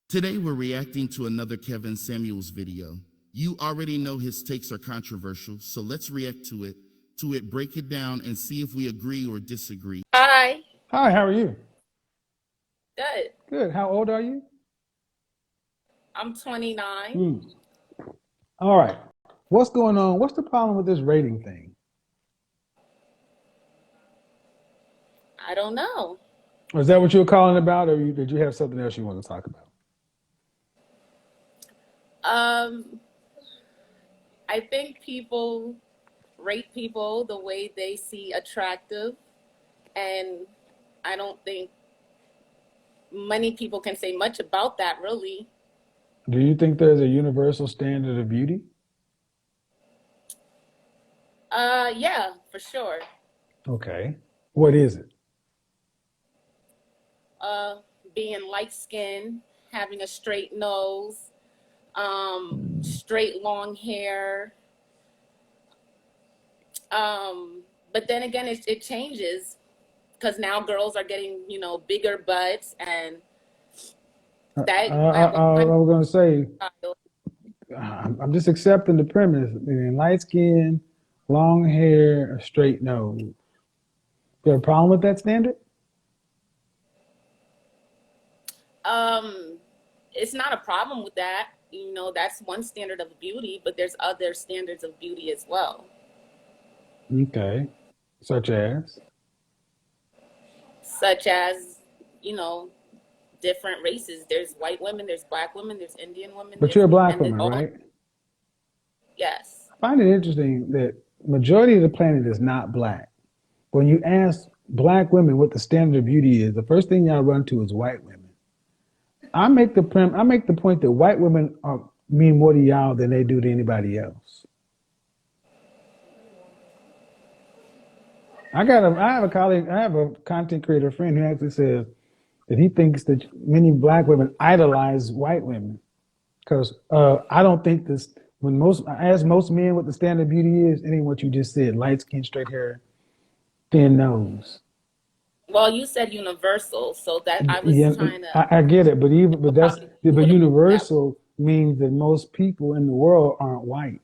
Today we're reacting to another Kevin Samuels video. You already know his takes are controversial, so let's react to it, break it down, and see if we agree or disagree. Hi. Hi, how are you? Good. Good. How old are you? I'm 29. All right. What's going on? What's the problem with this rating thing? I don't know. Is that what you were calling about, or did you have something else you want to talk about? I think people rate people the way they see attractive, and I don't think many people can say much about that, really. Do you think there's a universal standard of beauty? Yeah, for sure. Okay. What is it? Being light-skinned, having a straight nose, straight long hair. But then again, it changes because now girls are getting, bigger butts, and that I was going to say, I'm just accepting the premise. Light skin, long hair, a straight nose. You have a problem with that standard? It's not a problem with that. That's one standard of beauty, but there's other standards of beauty as well. Okay. Such as? Such as, different races. There's white women, there's black women, there's Indian women. But you're a black woman, right? Yes. I find it interesting that majority of the planet is not black. When you ask black women what the standard of beauty is, the first thing y'all run to is white women. I make the point that white women mean more to y'all than they do to anybody else. I have a content creator friend who actually says that he thinks that many black women idolize white women. Because I don't think this, I ask most men what the standard of beauty is, it ain't what you just said: light skin, straight hair, thin nose. Well, you said universal, so that I was trying to. I get it, but universal means that most people in the world aren't white.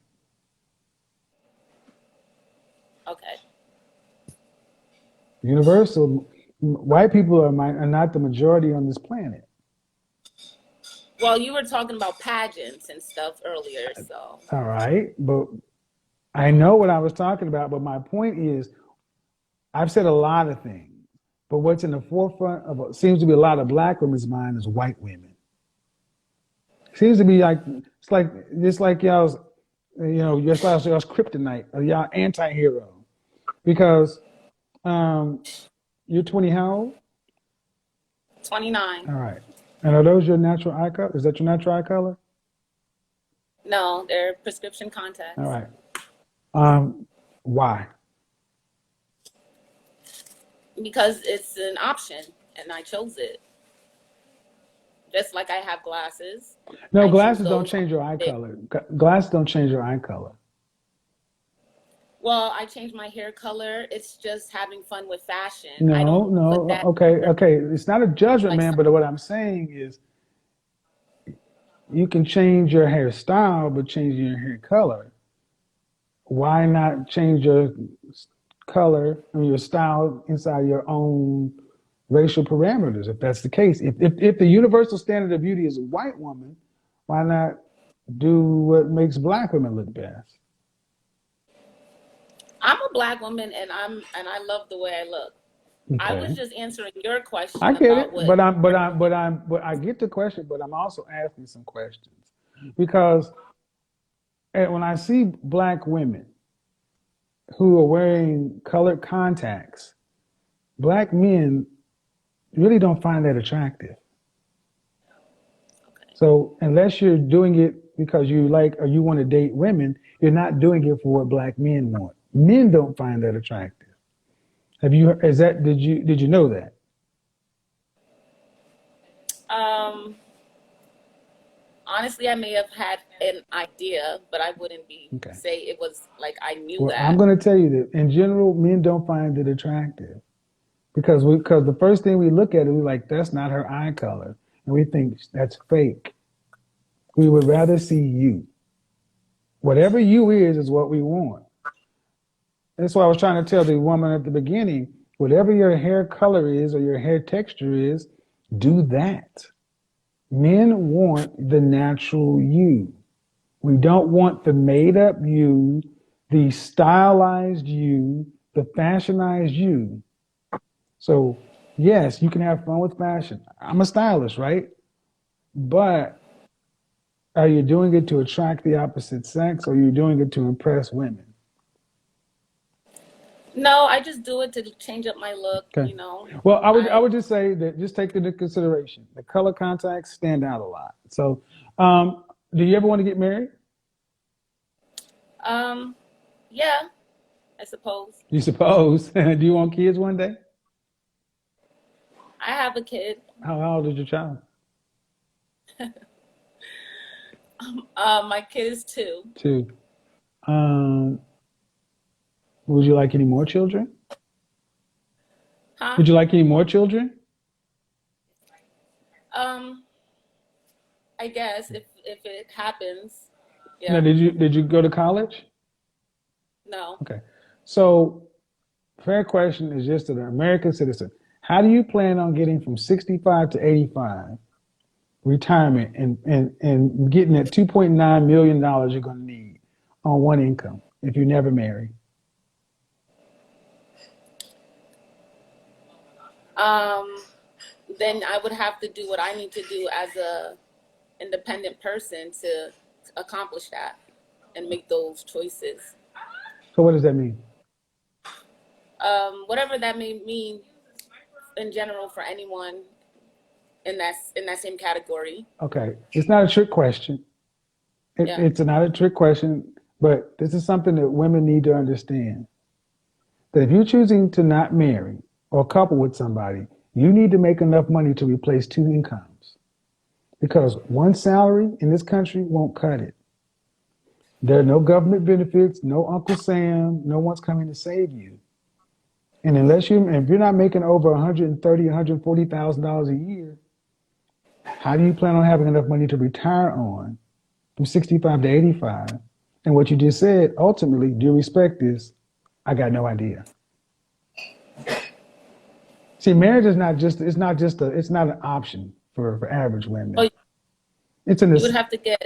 Okay. Universal, white people are not the majority on this planet. Well, you were talking about pageants and stuff earlier, so. All right, but I know what I was talking about, but my point is, I've said a lot of things, but what's in the forefront of what seems to be a lot of black women's mind is white women. Seems to be like, just like y'all's, y'all's kryptonite, or y'all anti-hero. Because you're 20, how old? 29. All right. And are those your natural eye color? Is that your natural eye color? No, they're prescription contacts. All right. Why? Because it's an option, and I chose it. Just like I have glasses. No, glasses don't change your eye color. Glasses don't change your eye color. Well, I changed my hair color. It's just having fun with fashion. No. Okay. It's not a judgment, man. But what I'm saying is, you can change your hairstyle, but change your hair color. Why not change your color and your style inside your own racial parameters? If that's the case, if the universal standard of beauty is a white woman, why not do what makes black women look best? I'm a black woman, and I love the way I look. Okay. I was just answering your question. I get it, but I get the question, but I'm also asking some questions because when I see black women who are wearing colored contacts, black men really don't find that attractive. Okay. So unless you're doing it because you like or you want to date women, you're not doing it for what black men want. Men don't find that attractive. Did you know that? Honestly, I may have had an idea, but I wouldn't say it was like I knew that. I'm going to tell you that in general, men don't find it attractive because the first thing we look at it, we're like, that's not her eye color. and we think that's fake. We would rather see you. Whatever you is what we want. That's why I was trying to tell the woman at the beginning, whatever your hair color is or your hair texture is, do that. Men want the natural you. We don't want the made up you, the stylized you, the fashionized you. So, yes, you can have fun with fashion. I'm a stylist, right? But are you doing it to attract the opposite sex, or are you doing it to impress women? No, I just do it to change up my look, Okay. you know. Well, I would just say that just take into consideration the color contacts stand out a lot. So, do you ever want to get married? Yeah, I suppose. You suppose. Do you want kids one day? I have a kid. How old is your child? My kid is 2. Two. Um, would you like any more children? Huh? Would you like any more children? Um, I guess if it happens, Now, yeah. did you go to college? No. Okay. So, fair question is just an American citizen. How do you plan on getting from 65 to 85 retirement and getting that $2.9 million you're going to need on one income if you never marry? Then I would have to do what I need to do as a independent person to accomplish that and make those choices. So, what does that mean? Whatever that may mean in general for anyone in that same category. Okay. It's not a trick question. Yeah. It's not a trick question, but this is something that women need to understand. That if you're choosing to not marry or couple with somebody, you need to make enough money to replace two incomes. Because one salary in this country won't cut it. There are no government benefits, no Uncle Sam, no one's coming to save you. And if you're not making over $130,000, $140,000 a year, how do you plan on having enough money to retire on from 65 to 85? And what you just said, ultimately, due respect is, I got no idea. See, marriage is it's not an option for average women. Oh, It's in you would this. have to get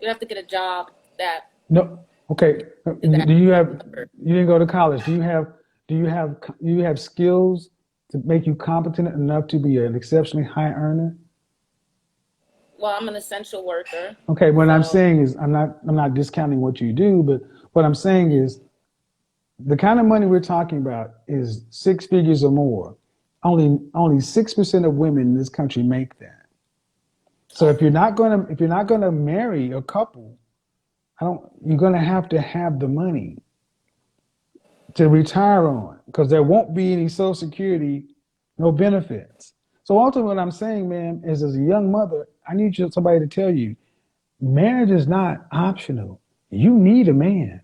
a job that No, okay. is that You didn't go to college. Do you have skills to make you competent enough to be an exceptionally high earner? well, I'm an essential worker. Okay, what I'm So saying is I'm not discounting what you do, but what I'm saying is the kind of money we're talking about is six figures or more. Only 6% of women in this country make that. So if you're not gonna marry a couple, you're gonna have to have the money to retire on, because there won't be any Social Security, no benefits. So ultimately, what I'm saying, man, is as a young mother, I need somebody to tell you, marriage is not optional. You need a man.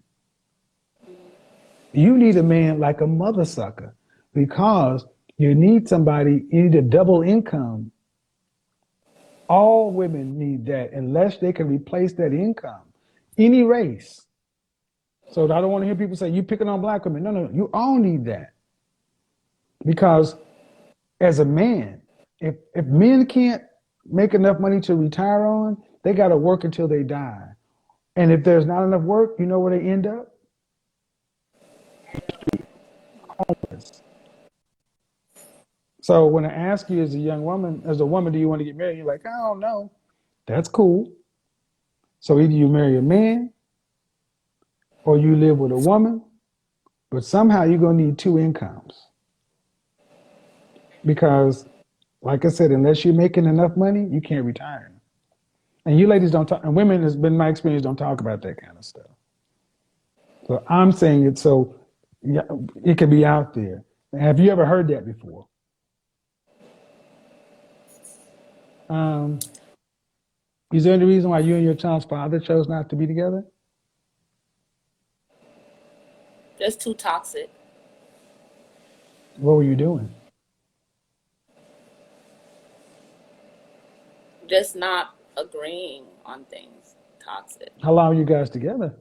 You need a man like a mother sucker, because you need a double income. All women need that unless they can replace that income. Any race. So I don't want to hear people say, you picking on black women. No, you all need that. Because as a man, if men can't make enough money to retire on, they got to work until they die. And if there's not enough work, you know where they end up? Homeless. So when I ask you as a woman, do you want to get married? You're like, I don't know. That's cool. So either you marry a man or you live with a woman, but somehow you're going to need two incomes. Because, like I said, unless you're making enough money, you can't retire. And you ladies don't talk, and women, has been my experience, don't talk about that kind of stuff. So I'm saying it so it could be out there. Have you ever heard that before? Is there any reason why you and your child's father chose not to be together? just too toxic. What were you doing? just not agreeing on things. Toxic. How long are you guys together?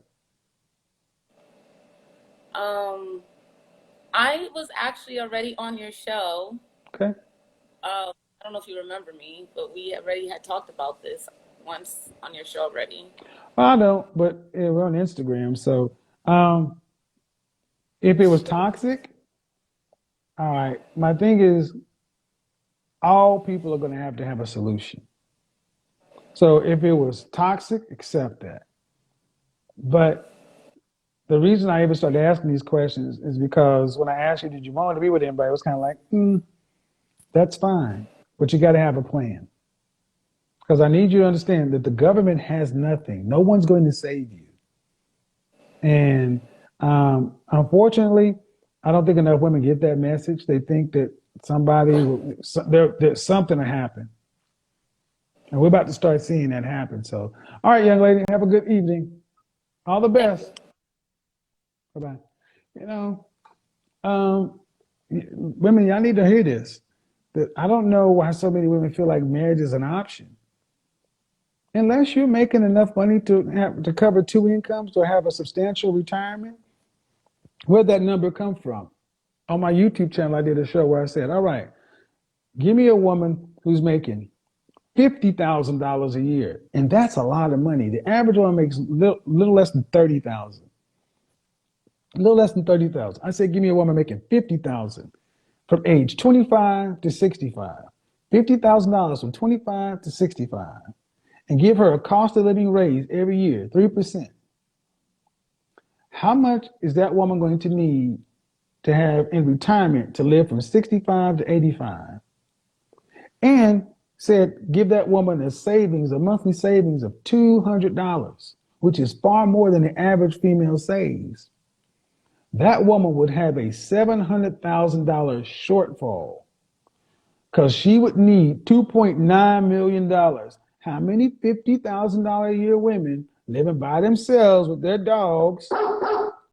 Um, I was actually already on your show. Okay. I don't know if you remember me, but we already had talked about this once on your show already. Well, I don't, but yeah, we're on Instagram. So um, if it was toxic, all right, my thing is all people are going to have a solution. So if it was toxic, accept that. But the reason I even started asking these questions is because when I asked you, did you want to be with anybody? It was kind of like, that's fine, but you got to have a plan. Because I need you to understand that the government has nothing. No one's going to save you. And unfortunately, I don't think enough women get that message. They think that there's something to happen. And we're about to start seeing that happen. So, all right, young lady, have a good evening. All the best. Bye-bye. You know, women, y'all need to hear this. That I don't know why so many women feel like marriage is an option. Unless you're making enough money to cover two incomes or have a substantial retirement, where'd that number come from? On my YouTube channel, I did a show where I said, all right, give me a woman who's making $50,000 a year. And that's a lot of money. The average woman makes little less than $30,000. A little less than $30,000. I said, give me a woman making $50,000 from age 25 to 65. $50,000 from 25 to 65. And give her a cost of living raise every year, 3%. How much is that woman going to need to have in retirement to live from 65 to 85? And said, give that woman a monthly savings of $200, which is far more than the average female saves. That woman would have a $700,000 shortfall because she would need $2.9 million. How many $50,000 a year women living by themselves with their dogs